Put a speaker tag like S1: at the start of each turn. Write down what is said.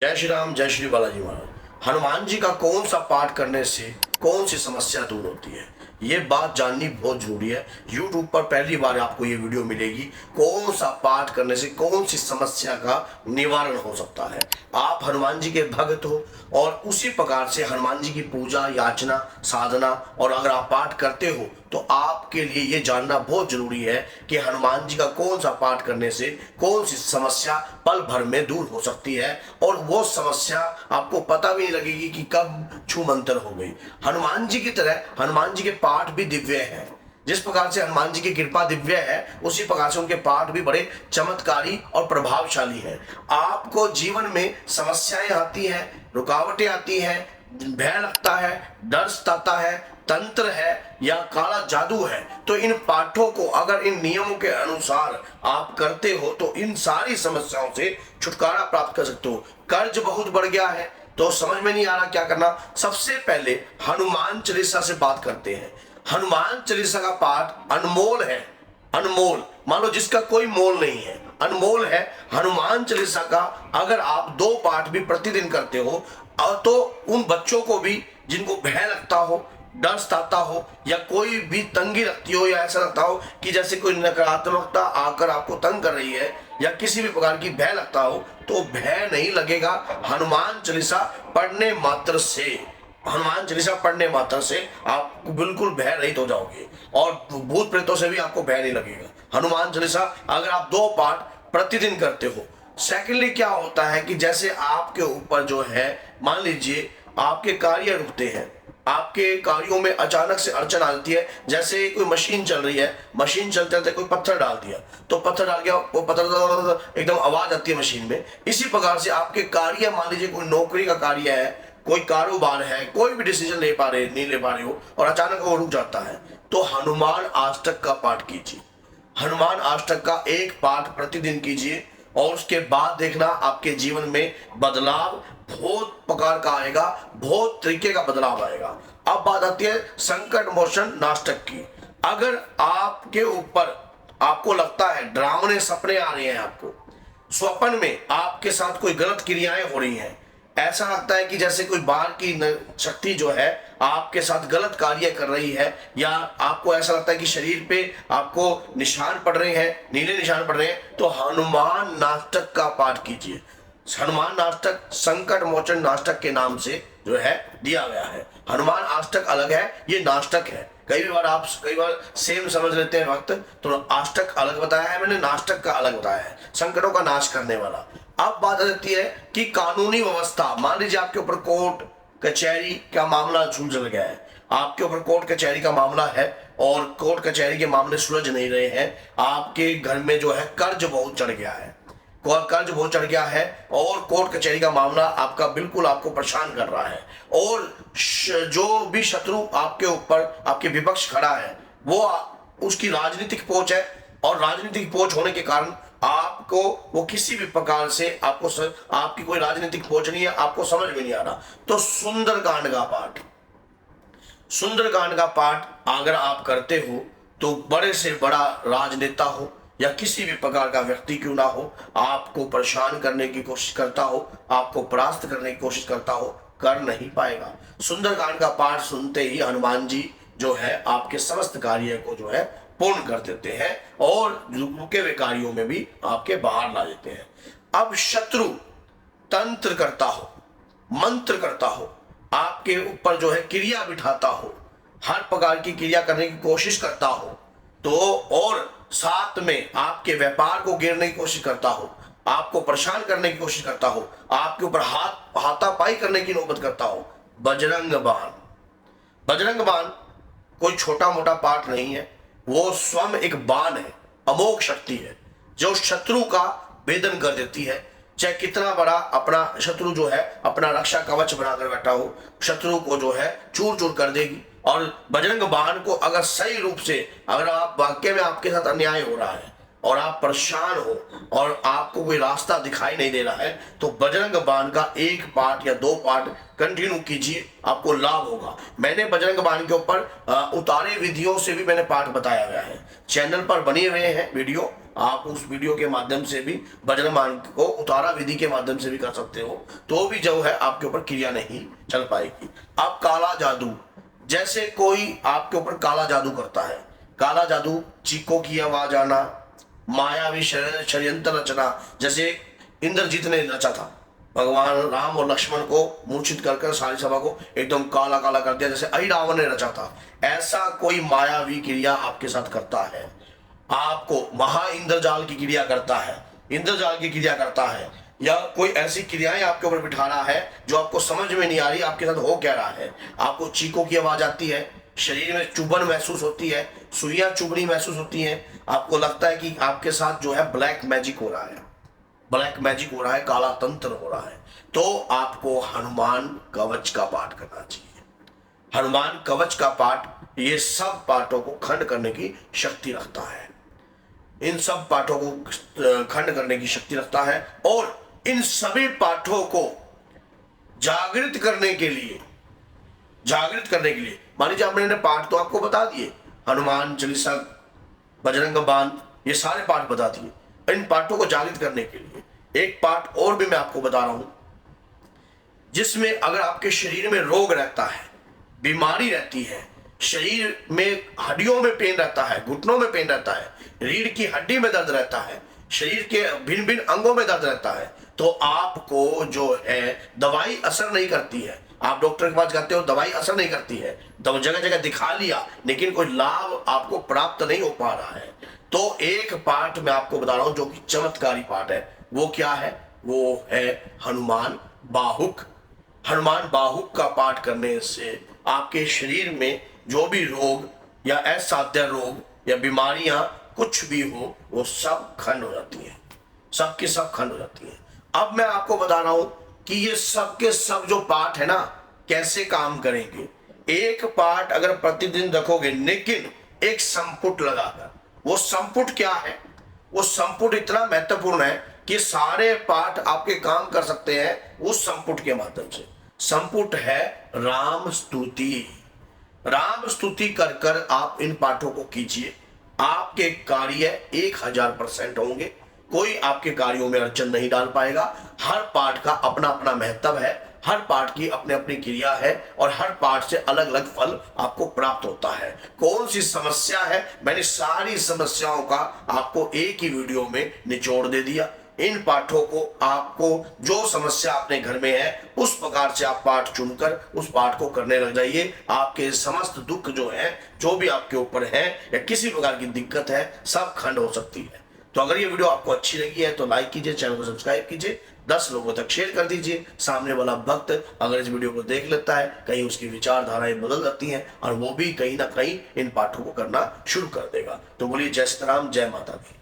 S1: जय श्री राम, जय श्री बालाजी महाराज। हनुमान जी का कौन सा पाठ करने से कौन सी समस्या दूर होती है, ये बात जाननी बहुत जरूरी है। YouTube पर पहली बार आपको ये वीडियो मिलेगी, कौन सा पाठ करने से कौन सी समस्या का निवारण हो सकता है। आप हनुमान जी के भक्त हो और उसी प्रकार से हनुमान जी की पूजा, याचना, साधना और अगर आप पाठ करते हो तो आपके लिए ये जानना बहुत जरूरी है कि हनुमान जी का कौन सा पाठ करने से कौन सी समस्या पल भर में दूर हो सकती है और वो समस्या आपको पता भी नहीं लगेगी कि कब छू मंतर हो गई। हनुमान जी की तरह हनुमान जी के पाठ भी दिव्य हैं। जिस प्रकार से हनुमान जी की कृपा दिव्य है, उसी प्रकार से उनके पाठ भी बड़े चमत्कारी और प्रभावशाली हैं। आपको जीवन में समस्याएं आती हैं, रुकावटें आती हैं, भय लगता है, डर सताता है, तंत्र है या काला जादू है, तो इन पाठों को अगर इन नियमों के अनुसार आप करते हो तो इन सारी समस्याओं से छुटकारा प्राप्त कर सकते हो। कर्ज बहुत बढ़ गया है तो समझ में नहीं आ रहा क्या करना, सबसे पहले हनुमान चालीसा से बात करते हैं। हनुमान चालीसा का पाठ अनमोल है, अनमोल, मान लो जिसका कोई मोल नहीं है, अनमोल है। हनुमान चालीसा का अगर आप 2 पाठ भी प्रतिदिन करते हो तो उन बच्चों को भी जिनको भय लगता हो, डर सताता हो या कोई भी तंगी लगती हो या ऐसा लगता हो कि जैसे कोई नकारात्मकता आकर आपको तंग कर रही है या किसी भी प्रकार की भय लगता हो, तो भय नहीं लगेगा। हनुमान चालीसा पढ़ने मात्र से, हनुमान चालीसा पढ़ने मात्र से आप बिल्कुल भय रहित हो जाओगे और भूत प्रेतों से भी आपको भय नहीं लगेगा। हनुमान चालीसा अगर आप 2 पाठ प्रतिदिन करते हो। सेकेंडली क्या होता है कि जैसे आपके ऊपर जो है, मान लीजिए आपके कार्य रुकते हैं, आपके कार्यों में अचानक से अड़चन आती है, जैसे कोई मशीन चल रही है, मशीन चलते चलते कोई पत्थर डाल दिया तो पत्थर डाल गया, वो पत्थर एकदम आवाज आती है मशीन में। इसी प्रकार से आपके कार्य, मान लीजिए कोई नौकरी का कार्य है, कोई कारोबार है, कोई भी डिसीजन नहीं ले पा रहे हो और अचानक वो रुक जाता है, तो हनुमान अष्टक का पाठ कीजिए। हनुमान अष्टक का 1 पाठ प्रतिदिन कीजिए और उसके बाद देखना आपके जीवन में बदलाव बहुत प्रकार का आएगा, बहुत तरीके का बदलाव आएगा। अब बात आती है संकट मोचन नाष्टक की। अगर आपके ऊपर आपको लगता है डरावने सपने आ रहे हैं, आपको स्वप्न में आपके साथ कोई गलत क्रियाएं हो रही हैं, ऐसा लगता है कि जैसे कोई बाहर की शक्ति जो है आपके साथ गलत कार्य कर रही है, या आपको ऐसा लगता है कि शरीर पे आपको निशान पड़ रहे हैं, नीले निशान पड़ रहे हैं, तो हनुमान नाष्टक का पाठ कीजिए। हनुमान नाष्टक संकट मोचन नाष्टक के नाम से जो है दिया गया है। हनुमान अष्टक अलग है, ये नाष्टक है। कई बार सेम समझ लेते हैं वक्त, तो अष्टक अलग बताया है मैंने, नाष्टक का अलग बताया है, संकटों का नाश करने वाला। अब बात आ जाती है कि कानूनी व्यवस्था, मान लीजिए आपके ऊपर कोर्ट कचहरी का मामला सुलझ गया है, आपके ऊपर कोर्ट कचहरी का मामला है और कोर्ट कचहरी के मामले सुलझ नहीं रहे हैं, आपके घर में जो है कर्ज बहुत चढ़ गया है, कर्ज बहुत चढ़ गया है और कोर्ट कचहरी का मामला आपका बिल्कुल आपको परेशान कर रहा है, और जो भी शत्रु आपके ऊपर आपके विपक्ष खड़ा है वो उसकी राजनीतिक पहुंच है, और राजनीतिक पहुंच होने के कारण आपको वो किसी भी प्रकार से आपकी कोई राजनीतिक पहुंच नहीं है, आपको समझ में नहीं आ रहा, तो सुंदरकांड का पाठ, सुंदरकांड का पाठ अगर आप करते हो तो बड़े से बड़ा राजनेता हो या किसी भी प्रकार का व्यक्ति क्यों ना हो, आपको परेशान करने की कोशिश करता हो, आपको परास्त करने की कोशिश करता हो, कर नहीं पाएगा। सुंदरकांड का पाठ सुनते ही हनुमान जी जो है आपके समस्त कार्य को जो है पूर्ण कर देते हैं और रुके हुए कार्यों में भी आपके बाहर ला देते हैं। अब शत्रु तंत्र करता हो, मंत्र करता हो, आपके ऊपर जो है क्रिया बिठाता हो, हर प्रकार की क्रिया करने की कोशिश करता हो, तो और साथ में आपके व्यापार को गिरने की कोशिश करता हो, आपको परेशान करने की कोशिश करता हो, आपके ऊपर हाथापाई करने की नौबत करता हो, बजरंग बाण, बजरंग बाण कोई छोटा मोटा पाठ नहीं है, वो स्वयं एक बाण है, अमोघ शक्ति है जो शत्रु का भेदन कर देती है। चाहे कितना बड़ा अपना शत्रु जो है अपना रक्षा कवच बनाकर बैठा हो, शत्रु को जो है चूर चूर कर देगी। और बजरंग बाण को अगर सही रूप से, अगर आप वाकई में आपके साथ अन्याय हो रहा है और आप परेशान हो और आपको कोई रास्ता दिखाई नहीं दे रहा है, तो बजरंग बाण का 1 पाठ या 2 पाठ कंटिन्यू कीजिए, आपको लाभ होगा। मैंने बजरंग बाण के ऊपर उतारे विधियों से भी मैंने पाठ बताया गया है, चैनल पर बने हुए हैं वीडियो, आप उस वीडियो के माध्यम से भी वज्रमान को उतारा विधि के माध्यम से भी कर सकते हो, तो भी जो है आपके ऊपर क्रिया नहीं चल पाएगी। अब काला जादू, जैसे कोई आपके ऊपर काला जादू करता है, काला जादू, चीखों की आवाज आना, मायावी षड्यंत्र रचना, जैसे इंद्रजीत ने रचा था, भगवान राम और लक्ष्मण को मूर्छित कर सारी सभा को एकदम काला काला कर दिया, जैसे अहिरावण ने रचा था। ऐसा कोई मायावी क्रिया आपके साथ करता है, आपको महा इंद्रजाल की क्रिया करता है, इंद्रजाल की क्रिया करता है, या कोई ऐसी क्रियाएं आपके ऊपर बिठा रहा है जो आपको समझ में नहीं आ रही आपके साथ हो क्या रहा है। आपको चीखों की आवाज आती है, शरीर में चुभन महसूस होती है, सुइयां चुभनी महसूस होती है, आपको लगता है कि आपके साथ जो है ब्लैक मैजिक हो रहा है, ब्लैक मैजिक हो रहा है, काला तंत्र हो रहा है, तो आपको हनुमान कवच का पाठ करना चाहिए। हनुमान कवच का पाठ ये सब पाठों को खंड करने की शक्ति रखता है, इन सब पाठों को खंड करने की शक्ति रखता है। और इन सभी पाठों को जागृत करने के लिए मान लीजिए आपने पाठ तो आपको बता दिए, हनुमान चालीसा, बजरंग बाण, ये सारे पाठ बता दिए। इन पाठों को जागृत करने के लिए एक पाठ और भी मैं आपको बता रहा हूं, जिसमें अगर आपके शरीर में रोग रहता है, बीमारी रहती है, शरीर में हड्डियों में पेन रहता है, घुटनों में पेन रहता है, रीढ़ की हड्डी में दर्द रहता है, शरीर के भिन्न भिन्न अंगों में दर्द रहता है, तो आपको जो है दवाई असर नहीं करती है। आप डॉक्टर के पास जाते हो, दवाई असर नहीं करती है, जगह जगह दिखा लिया, लेकिन कोई लाभ आपको प्राप्त नहीं हो पा रहा है। तो एक पाठ मैं आपको बता रहा हूं जो कि चमत्कारी पाठ है। वो क्या है? वो है हनुमान बाहुक। हनुमान बाहुक का पाठ करने से आपके शरीर में जो भी रोग या असाध्य रोग या बीमारियां कुछ भी हो, वो सब खंड हो जाती है, सबके सब खंड हो जाती है। अब मैं आपको बता रहा हूं कि ये सब के सब जो पाठ है ना, कैसे काम करेंगे। एक पाठ अगर प्रतिदिन रखोगे, लेकिन एक संपुट लगाकर, वो संपुट क्या है? वो संपुट इतना महत्वपूर्ण है कि सारे पाठ आपके काम कर सकते हैं उस संपुट के माध्यम से। संपुट है राम स्तुति। राम स्तुति कर कर आप इन पाठों को कीजिए, आपके कार्य 1000% होंगे। कोई आपके कार्यों में अड़चन नहीं डाल पाएगा। हर पाठ का अपना अपना महत्व है, हर पाठ की अपनी अपनी क्रिया है, और हर पाठ से अलग अलग फल आपको प्राप्त होता है। कौन सी समस्या है, मैंने सारी समस्याओं का आपको एक ही वीडियो में निचोड़ दे दिया। इन पाठों को आपको जो समस्या अपने घर में है, उस प्रकार से आप पाठ चुनकर उस पाठ को करने लग जाइए। आपके समस्त दुख जो है, जो भी आपके ऊपर है या किसी प्रकार की दिक्कत है, सब खंड हो सकती है। तो अगर ये वीडियो आपको अच्छी लगी है तो लाइक कीजिए, चैनल को सब्सक्राइब कीजिए, 10 लोगों तक शेयर कर दीजिए। सामने वाला भक्त अगर इस वीडियो को देख लेता है, कहीं उसकी विचारधाराएं बदल जाती हैं और वो भी कहीं ना कहीं इन पाठों को करना शुरू कर देगा। तो बोलिए जय श्री राम, जय माता दी।